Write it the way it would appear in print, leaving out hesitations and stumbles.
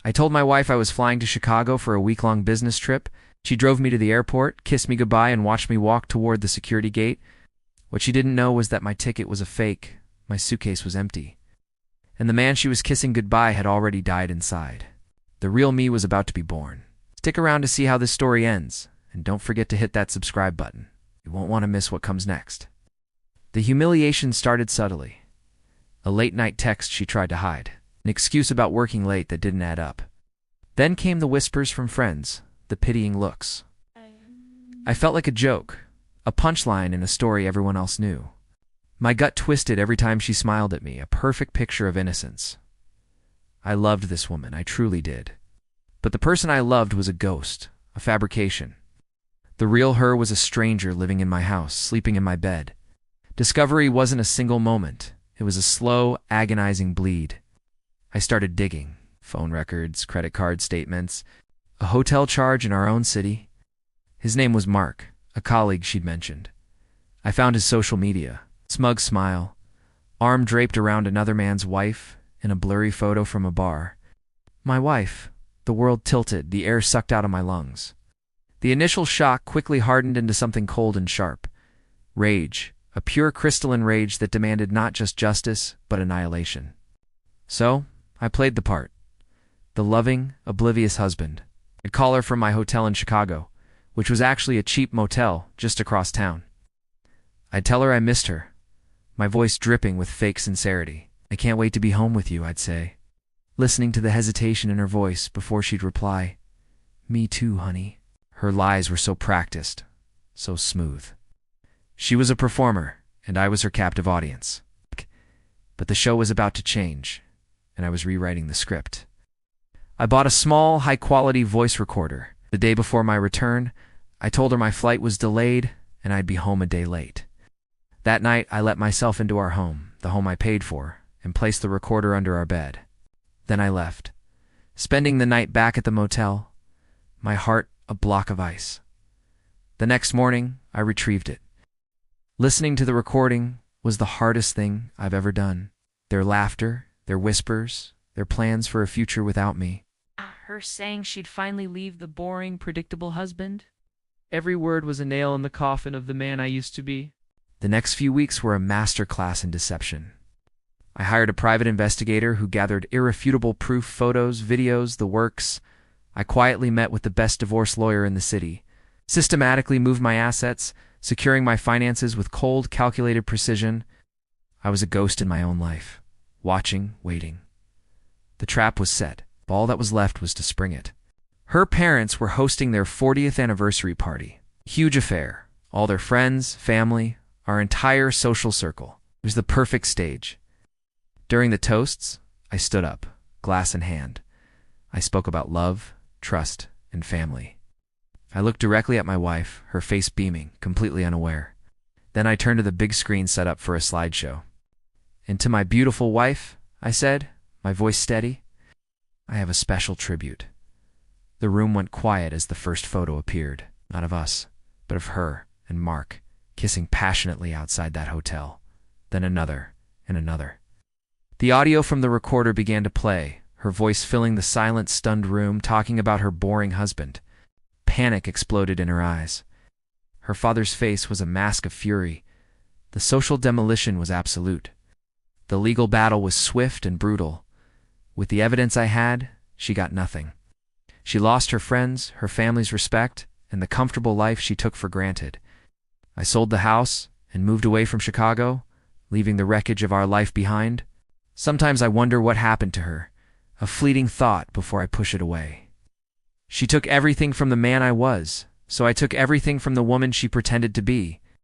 I told my wife I was flying to Chicago for a week-long business trip. She drove me to the airport, kissed me goodbye, and watched me walk toward the security gate. What she didn't know was that my ticket was a fake. My suitcase was empty. And the man she was kissing goodbye had already died inside. The real me was about to be born. Stick around to see how this story ends, and don't forget to hit that subscribe button. You won't want to miss what comes next. The humiliation started subtly. A late-night text she tried to hide. An excuse about working late that didn't add up. Then came the whispers from friends, the pitying looks. I felt like a joke, a punchline in a story everyone else knew. My gut twisted every time she smiled at me, a perfect picture of innocence. I loved this woman, I truly did. But the person I loved was a ghost, a fabrication. The real her was a stranger living in my house, sleeping in my bed. Discovery wasn't a single moment. It was a slow, agonizing bleed. I started digging. Phone records, credit card statements, a hotel charge in our own city. His name was Mark, a colleague she'd mentioned. I found his social media. Smug smile, arm draped around another man's wife in a blurry photo from a bar. My wife. The world tilted, the air sucked out of my lungs. The initial shock quickly hardened into something cold and sharp. Rage, a pure crystalline rage that demanded not just justice, but annihilation. So, I played the part. The loving, oblivious husband. I'd call her from my hotel in Chicago, which was actually a cheap motel just across town. I'd tell her I missed her, my voice dripping with fake sincerity. I can't wait to be home with you, I'd say, listening to the hesitation in her voice before she'd reply, Me too, honey. Her lies were so practiced, so smooth. She was a performer, and I was her captive audience. But the show was about to change, and I was rewriting the script. I bought a small, high-quality voice recorder. The day before my return, I told her my flight was delayed and I'd be home a day late. That night, I let myself into our home, the home I paid for, and placed the recorder under our bed. Then I left, spending the night back at the motel, my heart a block of ice. The next morning, I retrieved it. Listening to the recording was the hardest thing I've ever done. Their laughter, their whispers, their plans for a future without me. Her saying she'd finally leave the boring, predictable husband. Every word was a nail in the coffin of the man I used to be. The next few weeks were a masterclass in deception. I hired a private investigator who gathered irrefutable proof, photos, videos, the works. I quietly met with the best divorce lawyer in the city, systematically moved my assets, securing my finances with cold, calculated precision. I was a ghost in my own life, watching, waiting. The trap was set. All that was left was to spring it. Her parents were hosting their 40th anniversary party. Huge affair. All their friends, family, our entire social circle. It was the perfect stage. During the toasts, I stood up, glass in hand. I spoke about love, trust, and family. I looked directly at my wife, her face beaming, completely unaware. Then I turned to the big screen set up for a slideshow. And to my beautiful wife, I said, my voice steady, I have a special tribute. The room went quiet as the first photo appeared, not of us, but of her and Mark, kissing passionately outside that hotel. Then another, and another. The audio from the recorder began to play, her voice filling the silent, stunned room, talking about her boring husband. Panic exploded in her eyes. Her father's face was a mask of fury. The social demolition was absolute. The legal battle was swift and brutal. With the evidence I had, she got nothing. She lost her friends, her family's respect, and the comfortable life she took for granted. I sold the house and moved away from Chicago, leaving the wreckage of our life behind. Sometimes I wonder what happened to her, a fleeting thought before I push it away. She took everything from the man I was, so I took everything from the woman she pretended to be.